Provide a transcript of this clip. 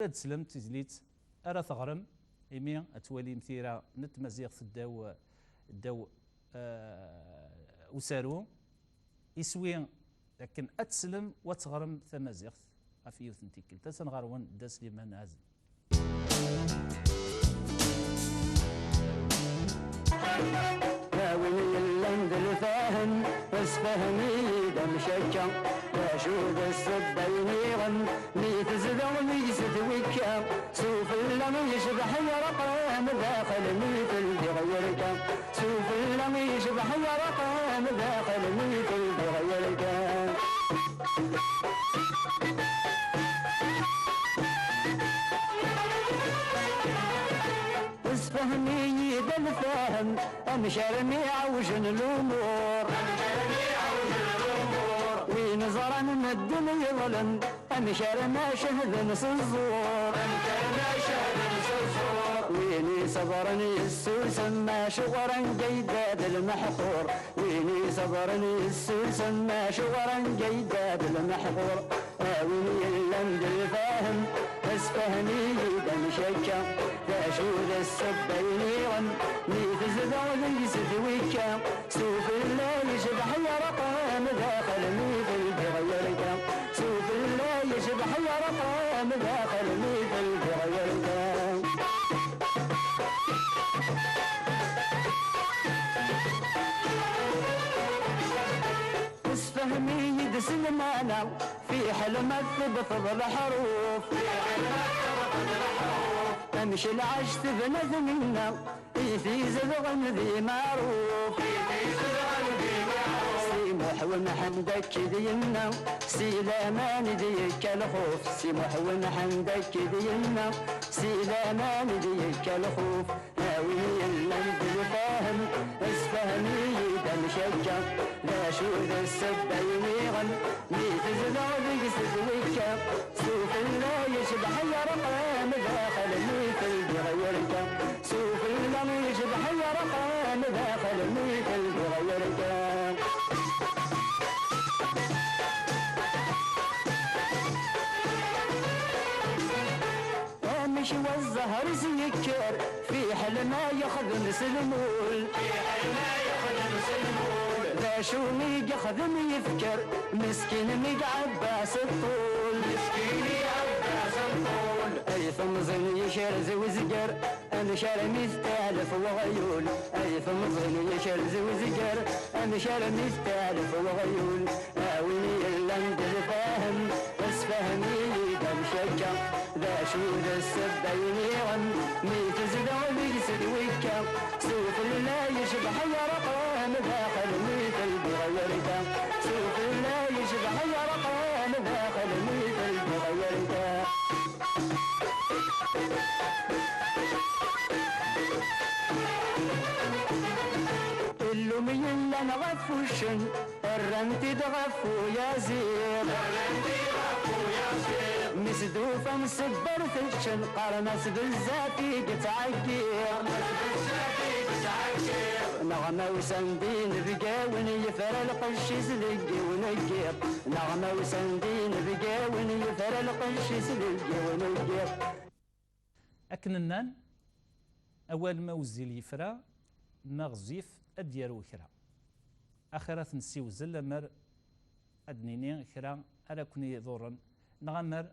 تسلم تزليت أرى ثغرم إمي أتولي مثيرة نتمزيغ الدو وسارو يسوي لكن أتسلم وتغرم ثمازيغ في يوثنتيكل تسنغروان داس لمن هازم ناوي اللند الفاهم بس فهمي دم شجع واشوف السبين غن ميت زدو ميت ويكا سوف اللم يشبح يرقام داخل ميت البغيرك سوف اللم يشبح يرقام داخل ميت البغيرك فهمي دم فاهم امشرمي عوجن الامور وين زرن مدن يظلم امشرمي شهد نس الزور ويني صبرني السوس ما شغرا جيداد المحقور ويني صبرني السوس ما شغرا جيداد المحقور ويني اللمد الفاهم بس فهمي دم شجع تشود السبين غن ميت زدو ليس ذويكا سوف الله يشبح يرقام داخل ميت البغيرك سوف الله يشبح يرقام داخل ميت البغيرك اسفهمي يدس المعنى في حلمك بفضل حروف امشي العشت بنذ منا في زبغن ذي معروف سيمح ونحمدك دينا سيلامان ديك الخوف سيمح ونحمدك دينا سيلامان ديك الخوف هاوي اللمد الفاهم اسفهمي دم شجع لا شود السبين غن ميت زلال يسدويك سوف الله يشبح يرقام داخل ميت البغيرك سوف الله يشبح يرقام داخل ميت البغيرك امشي والزهر سيكر في حلما يخدم سلمول ذا شومي يخدم يفكر مسكين عباس الطول عباس الطول اي ثمزن يشرز وزقر انا شرمي ستالف وغيول اي ثمزن يشرز وزقر انا شرمي ستالف وغيول اويني اللمد الفاهم بس فهمي دم شجع ذا شود السبين غن ميت زدو بيسد ويكا سوف الله يشبح يرقام داخل ميت البغيرك سوف الله يشبح يرقام داخل ميت البغيرك اللومي اللي انا غفوشن الرمتي تغفو يا زين مسدوفة مسبر ثشن قرنس بالزافي قتعقير نغمة وسندين بقاون يفر القش زلقي ونقير نغمة وسندين بقاون يفر القش زلقي ونقير أكننان أول ما وزيل يفرا مغزيف أديرو كرا أخرات نسيو زلمر أدنيني كرا ألا كوني ضورن نغمر